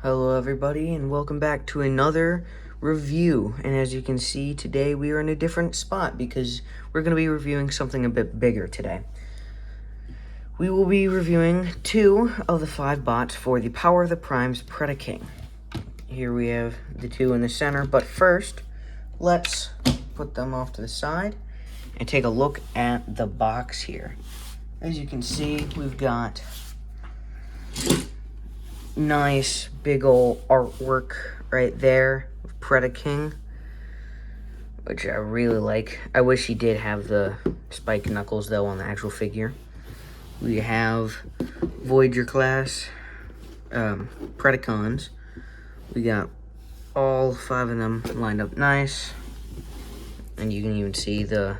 Hello everybody and welcome back to another review. And as you can see, today we are in a different spot because we're going to be reviewing something a bit bigger today. We will be reviewing 2 of the 5 bots for the Power of the Primes Predaking. Here we have the 2 in the center, but first, let's put them off to the side and take a look at the box here. As you can see, we've got nice big old artwork right there of Predaking, which I really like. I wish he did have the spike knuckles though on the actual figure. We have Voyager class Predacons. We got all 5 of them lined up nice, and you can even see the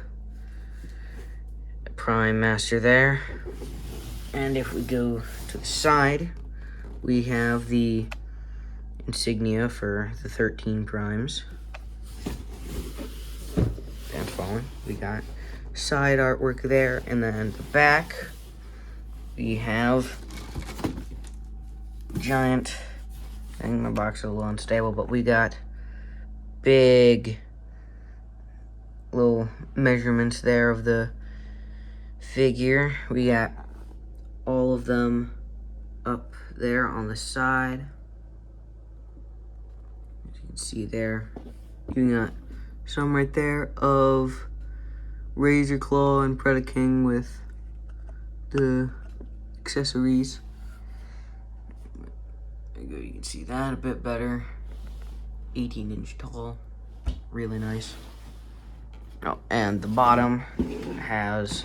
Prime Master there. And if we go to the side, we have the insignia for the 13 primes. That's falling. We got side artwork there, and then the back, we have giant. I think my box is a little unstable, but we got big little measurements there of the figure. We got all of them up there on the side. As you can see there, you got some right there of Razor Claw and Predaking with the accessories. There you go, you can see that a bit better. 18-inch tall, really nice. Oh, and the bottom has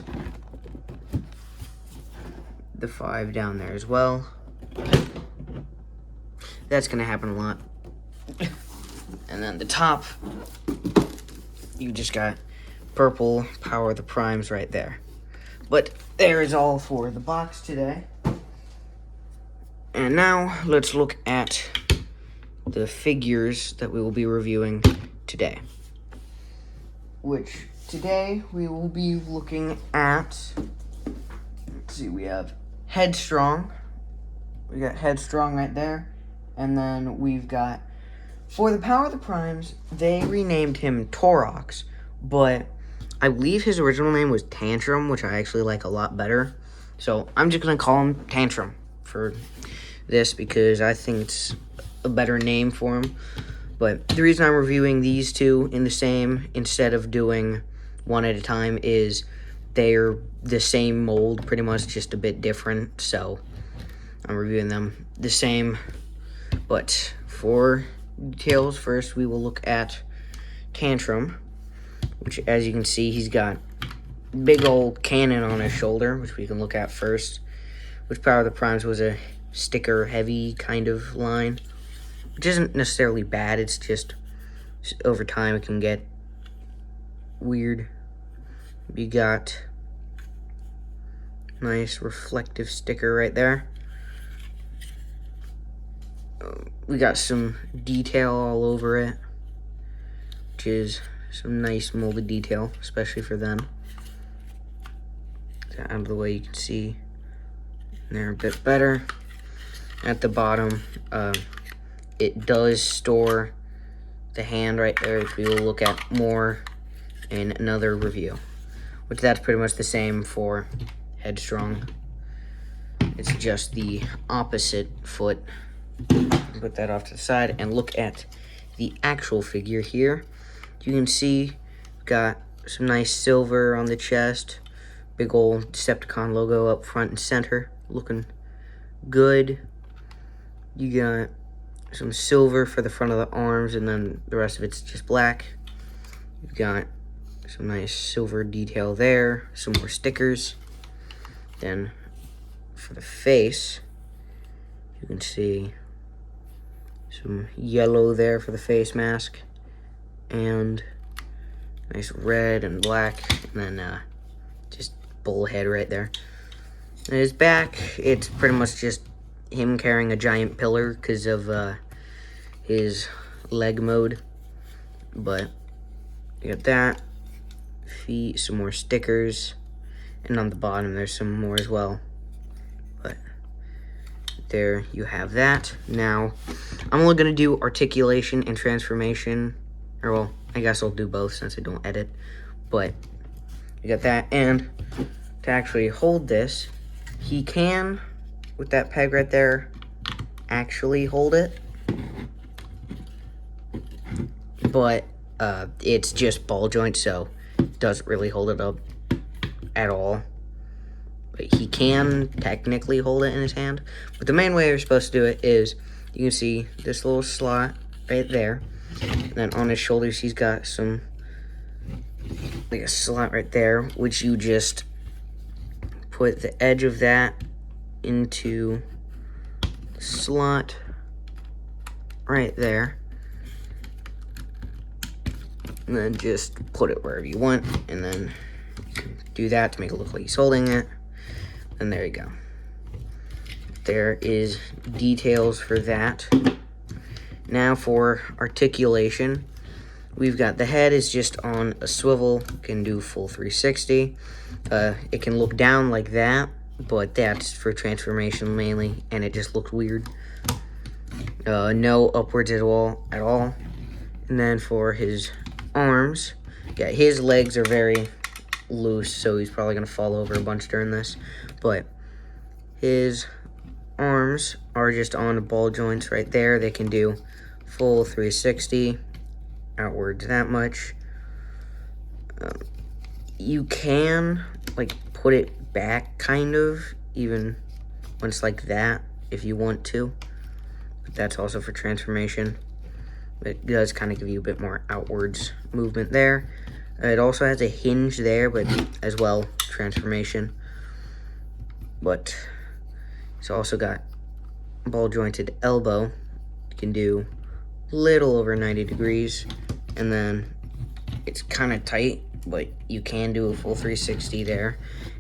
the 5 down there as well. That's gonna happen a lot. And then the top, you just got purple Power of the Primes right there. But there is all for the box today. And now let's look at the figures that we will be reviewing today. Which today we will be looking at, let's see, we have Headstrong. We got Headstrong right there. And then we've got, for the Power of the Primes, they renamed him Torrox, but I believe his original name was Tantrum, which I actually like a lot better. So I'm just going to call him Tantrum for this because I think it's a better name for him. But the reason I'm reviewing these 2 in the same instead of doing one at a time is they're the same mold, pretty much, just a bit different. So I'm reviewing them the same. But for details, first we will look at Tantrum, which, as you can see, he's got big old cannon on his shoulder, which we can look at first. Which Power of the Primes was a sticker heavy kind of line, which isn't necessarily bad. It's just over time it can get weird. We got nice reflective sticker right there. We got some detail all over it, which is some nice molded detail, especially for them. Out of the way, you can see they're a bit better. At the bottom, it does store the hand right there, which we will look at more in another review. Which that's pretty much the same for Headstrong. It's just the opposite foot. Put that off to the side and look at the actual figure here. You can see we've got some nice silver on the chest, big old Decepticon logo up front and center, looking good. You got some silver for the front of the arms, and then the rest of it's just black. You've got some nice silver detail there, some more stickers. Then for the face, you can see some yellow there for the face mask, and nice red and black, and then just bullhead right there. And his back, it's pretty much just him carrying a giant pillar because of his leg mode. But you got that, feet, some more stickers, and on the bottom there's some more as well. But there you have that. Now, I'm only going to do articulation and transformation. Or, well, I guess I'll do both since I don't edit. But, you got that. And to actually hold this, he can, with that peg right there, actually hold it. But, it's just ball joint, so it doesn't really hold it up at all. But he can technically hold it in his hand. But the main way you're supposed to do it is, you can see this little slot right there. And then on his shoulders, he's got some, like a slot right there, which you just put the edge of that into the slot right there. And then just put it wherever you want. And then do that to make it look like he's holding it. And there you go. There is details for that. Now for articulation, we've got the head is just on a swivel, can do full 360. It can look down like that, but that's for transformation mainly, and it just looks weird. No upwards at all. And then for his arms, yeah, his legs are very loose, so he's probably going to fall over a bunch during this. But his arms are just on the ball joints right there. They can do full 360 outwards that much. You can like put it back kind of, even when it's like that, if you want to. But that's also for transformation. It does kind of give you a bit more outwards movement there. It also has a hinge there, but as well, transformation. But it's also got ball jointed elbow. You can do a little over 90 degrees. And then it's kind of tight, but you can do a full 360 there.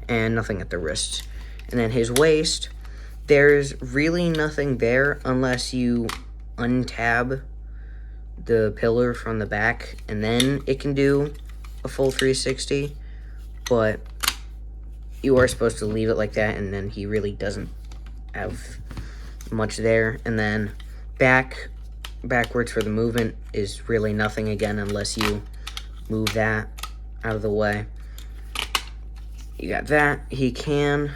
And nothing at the wrist. And then his waist, there's really nothing there unless you untab the pillar from the back. And then it can do a full 360. But you are supposed to leave it like that, and then he really doesn't have much there. And then backwards for the movement is really nothing again unless you move that out of the way. You got that. He can't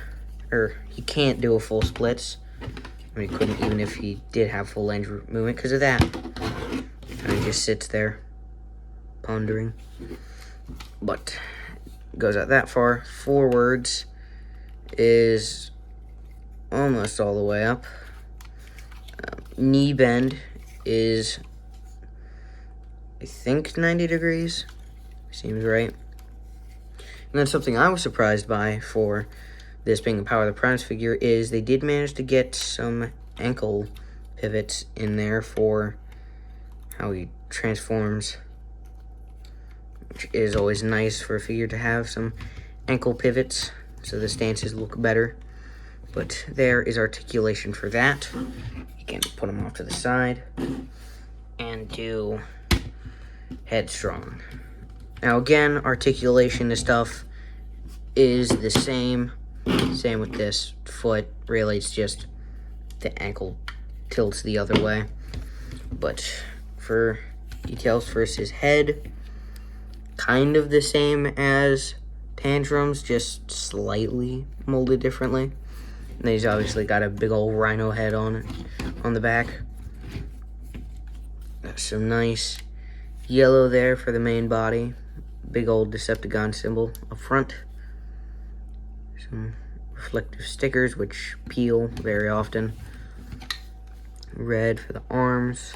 do a full splits. I mean, he couldn't even if he did have full range movement because of that. And he just sits there pondering. But goes out that far. Forwards is almost all the way up. Knee bend is, I think, 90 degrees. Seems right. And then something I was surprised by for this being a Power of the Primes figure is they did manage to get some ankle pivots in there for how he transforms, which is always nice for a figure to have some ankle pivots so the stances look better. But there is articulation for that. You can put them off to the side and do headstrong. Now again, articulation and stuff is the same. Same with this foot. Really, it's just the ankle tilts the other way. But for details, first his head, kind of the same as Tantrum's, just slightly molded differently. And then he's obviously got a big old rhino head on the back. Got some nice yellow there for the main body. Big old Decepticon symbol up front. Some reflective stickers which peel very often. Red for the arms.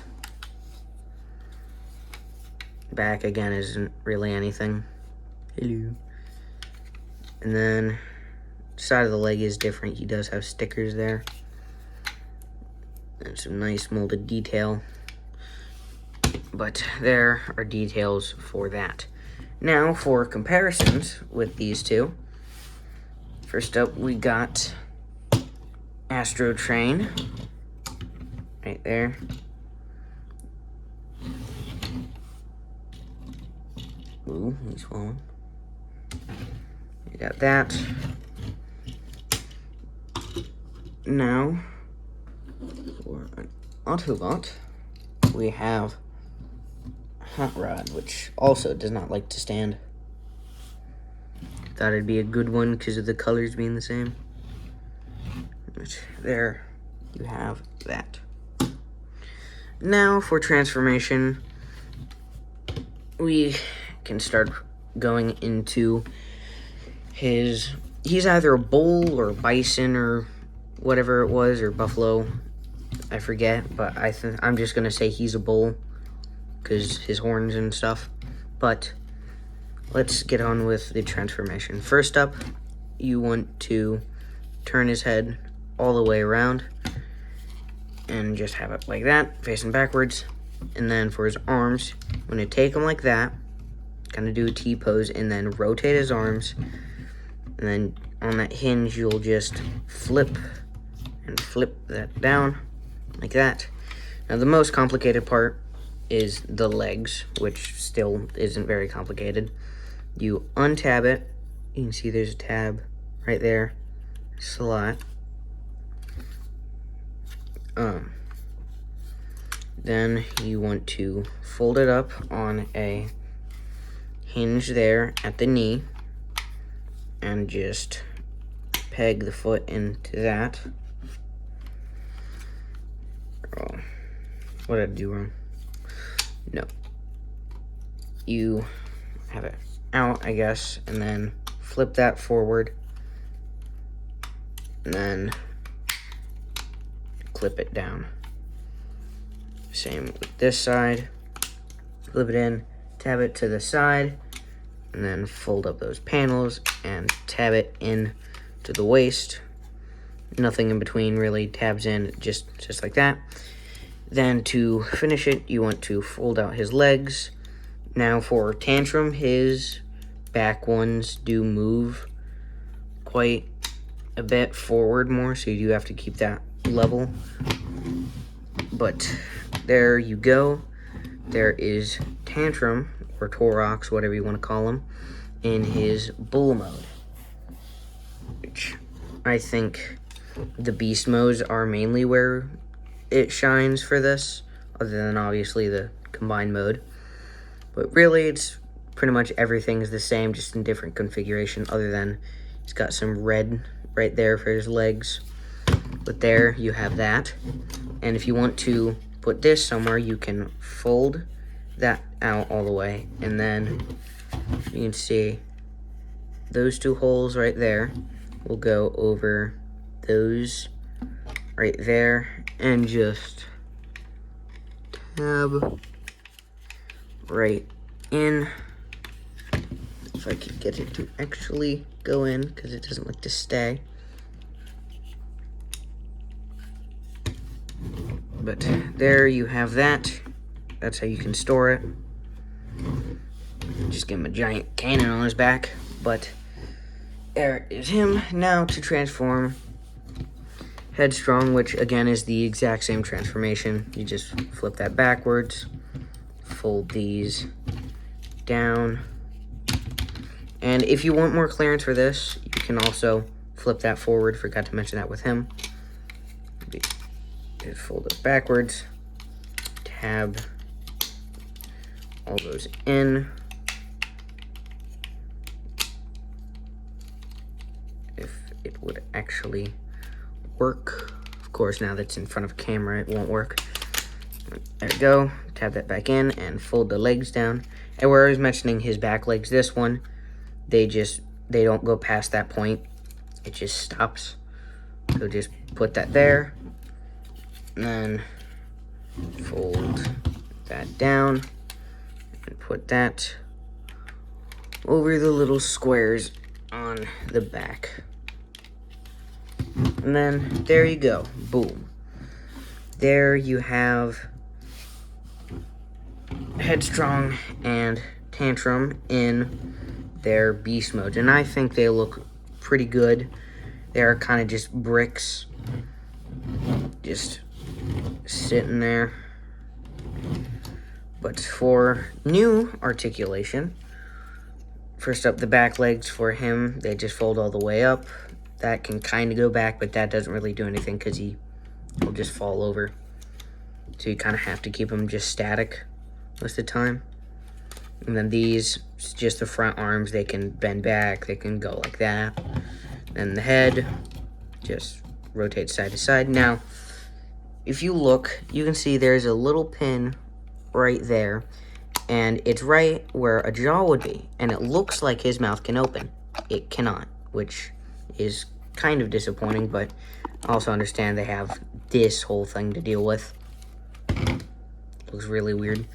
Back again isn't really anything. Hello. And then side of the leg is different. He does have stickers there. And some nice molded detail. But there are details for that. Now for comparisons with these two. First up we got Astro Train. Right there. Ooh, he's falling. You got that. Now, For an Autobot, we have Hot Rod, which also does not like to stand. Thought it'd be a good one because of the colors being the same. Which, there you have that. Now for transformation, we can start going into he's either a bull or bison or whatever it was, or buffalo, I forget, but I'm just gonna say he's a bull because his horns and stuff. But let's get on with the transformation. First up, you want to turn his head all the way around and just have it like that, facing backwards. And then for his arms, I'm going to take him like that, kind of do a T-pose, and then rotate his arms. And then on that hinge, you'll just flip and flip that down like that. Now the most complicated part is the legs, which still isn't very complicated. You untab it. You can see there's a tab right there, slot. Then you want to fold it up on a hinge there at the knee and just peg the foot into that. Oh, what did I do wrong? No. You have it out, I guess, and then flip that forward and then clip it down. Same with this side. Flip it in, tab it to the side, and then fold up those panels and tab it in to the waist. Nothing in between really, tabs in just like that. Then to finish it, you want to fold out his legs. Now for Tantrum, his back ones do move quite a bit forward more, so you do have to keep that level. But there you go. There is Tantrum, or Torrox, whatever you want to call him, in his bull mode. Which I think the beast modes are mainly where it shines for this, other than obviously the combined mode. But really, it's pretty much everything is the same, just in different configuration, other than he's got some red right there for his legs. But there you have that. And if you want to put this somewhere, you can fold that out all the way, and then you can see those two holes right there will go over those right there, and just tab right in. If I could get it to actually go in, because it doesn't like to stay. But there you have that. That's how you can store it. Just give him a giant cannon on his back. But there is him. Now to transform Headstrong, which again is the exact same transformation. You just flip that backwards, fold these down. And if you want more clearance for this, you can also flip that forward. Forgot to mention that with him. Just fold it backwards, tab all those in. If it would actually work. Of course, now that's in front of camera, it won't work. There we go. Tab that back in and fold the legs down. And where I was mentioning his back legs, this one, they don't go past that point. It just stops. So just put that there. And then fold that down and put that over the little squares on the back. And then there you go. Boom. There you have Headstrong and Tantrum in their beast modes. And I think they look pretty good. They're kind of just bricks. Just sitting there. But for new articulation, first up, the back legs for him, they just fold all the way up. That can kind of go back, but that doesn't really do anything because he he'll just fall over. So you kind of have to keep him just static most of the time. And then these, just the front arms, they can bend back, they can go like that. Then the head just rotates side to side. Now, if you look, you can see there's a little pin right there, and it's right where a jaw would be, and it looks like his mouth can open. It cannot, which is kind of disappointing, but I also understand they have this whole thing to deal with. Looks really weird.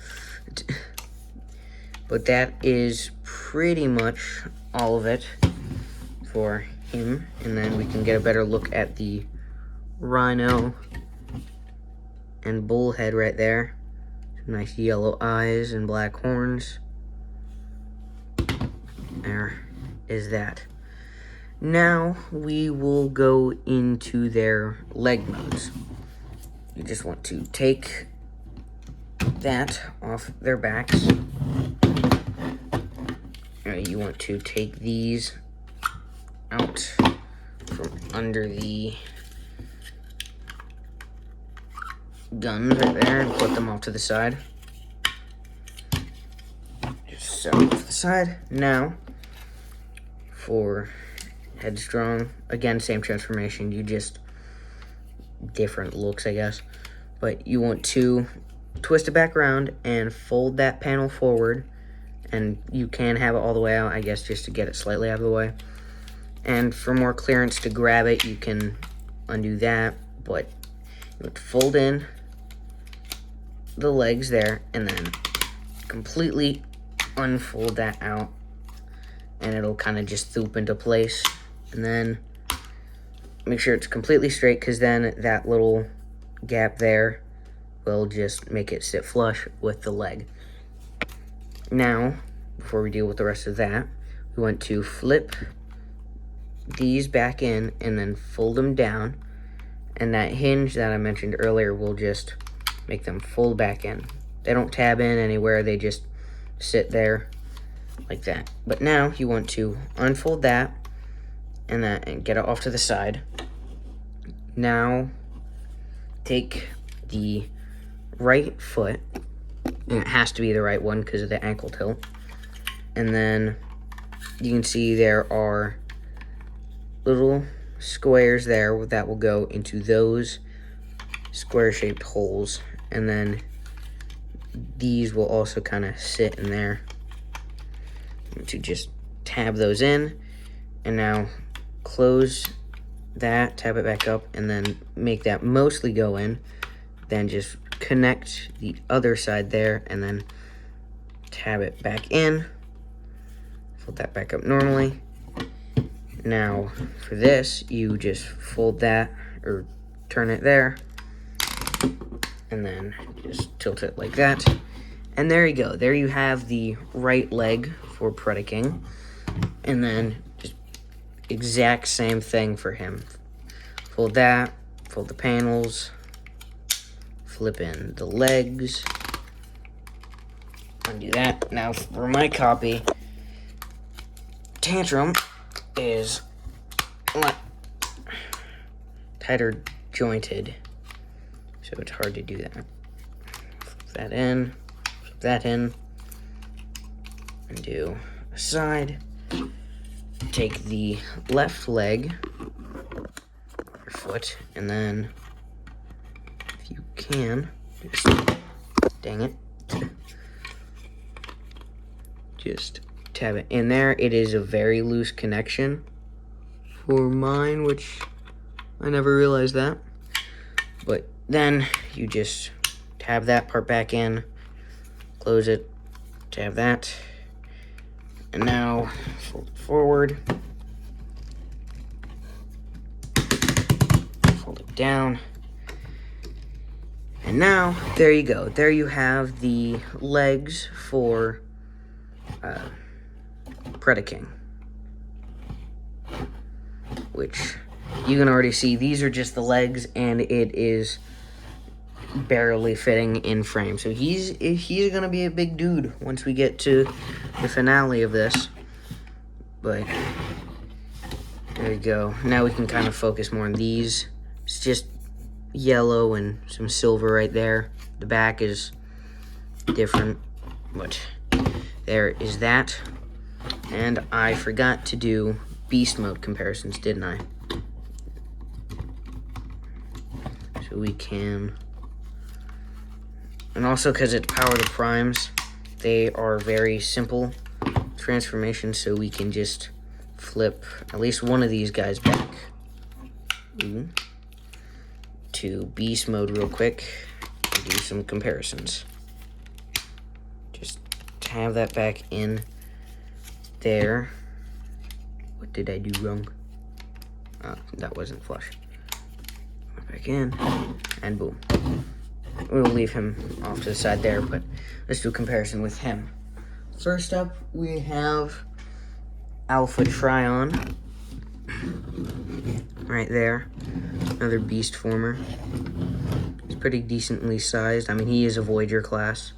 But that is pretty much all of it for him, and then we can get a better look at the rhino and bullhead right there. Nice yellow eyes and black horns. There is that. Now we will go into their leg modes. You just want to take that off their backs. You want to take these out from under the guns right there and put them off to the side. Just set them off to the side. Now, for headstrong, again, same transformation. You just, different looks, I guess. But you want to twist it back around and fold that panel forward. And you can have it all the way out, I guess, just to get it slightly out of the way. And for more clearance to grab it, you can undo that. But you want to fold in the legs there, and then completely unfold that out, and it'll kind of just swoop into place. And then make sure it's completely straight, because then that little gap there will just make it sit flush with the leg. Now, before we deal with the rest of that, we want to flip these back in and then fold them down, and that hinge that I mentioned earlier will just make them fold back in. They don't tab in anywhere, they just sit there like that. But now you want to unfold that and get it off to the side. Now take the right foot, and it has to be the right one because of the ankle tilt. And then you can see there are little squares there that will go into those square-shaped holes. And then these will also kind of sit in there. To just tab those in. And now close that, tab it back up, and then make that mostly go in. Then just connect the other side there, and then tab it back in. Fold that back up normally. Now, for this, you just fold that, or turn it there, and then just tilt it like that. And there you go. There you have the right leg for Predaking. And then just exact same thing for him. Fold that, fold the panels, flip in the legs, undo that. Now for my copy, Tantrum is a lot tighter jointed, so it's hard to do that. Flip that in, flip that in, undo a side. Take the left leg, your foot, and then if you can, just, dang it, just tab it in there. It is a very loose connection for mine, which I never realized that. But then you just tab that part back in, close it, tab that, and now fold it forward, fold it down, and now there you go. There you have the legs for Predaking, which you can already see these are just the legs, and it is barely fitting in frame. So he's gonna be a big dude once we get to the finale of this. But there you go. Now we can kind of focus more on these. It's just yellow and some silver right there. The back is different, but there is that. And I forgot to do beast mode comparisons, didn't I? So we can, and also because it's Power the Primes, they are very simple transformations, so we can just flip at least one of these guys back. To beast mode real quick and do some comparisons. Just have that back in there. What did I do wrong? That wasn't flush. Back in, and boom. We'll leave him off to the side there, but let's do a comparison with him. First up, we have Alpha Trion. Right there. Another beast former. He's pretty decently sized. I mean, he is a Voyager class.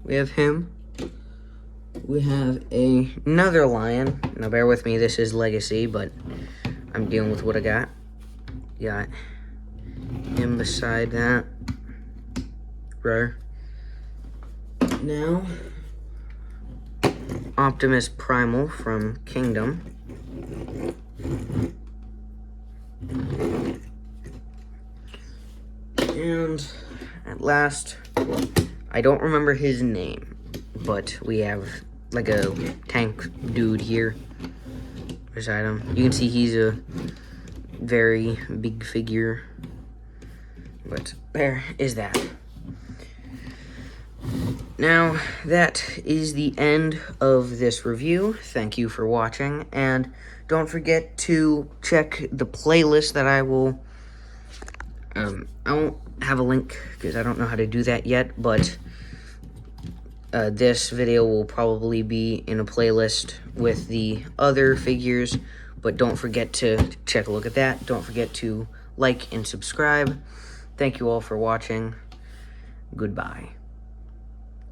We have him. We have another lion. Now, bear with me. This is Legacy, but I'm dealing with what I got. Got him beside that. Rare. Now, Optimus Primal from Kingdom. And at last, I don't remember his name, but we have like a tank dude here beside him. You can see he's a very big figure, but there is that. Now, that is the end of this review. Thank you for watching, and don't forget to check the playlist that I will, I won't have a link because I don't know how to do that yet, but this video will probably be in a playlist with the other figures, but don't forget to check a look at that. Don't forget to like and subscribe. Thank you all for watching. Goodbye.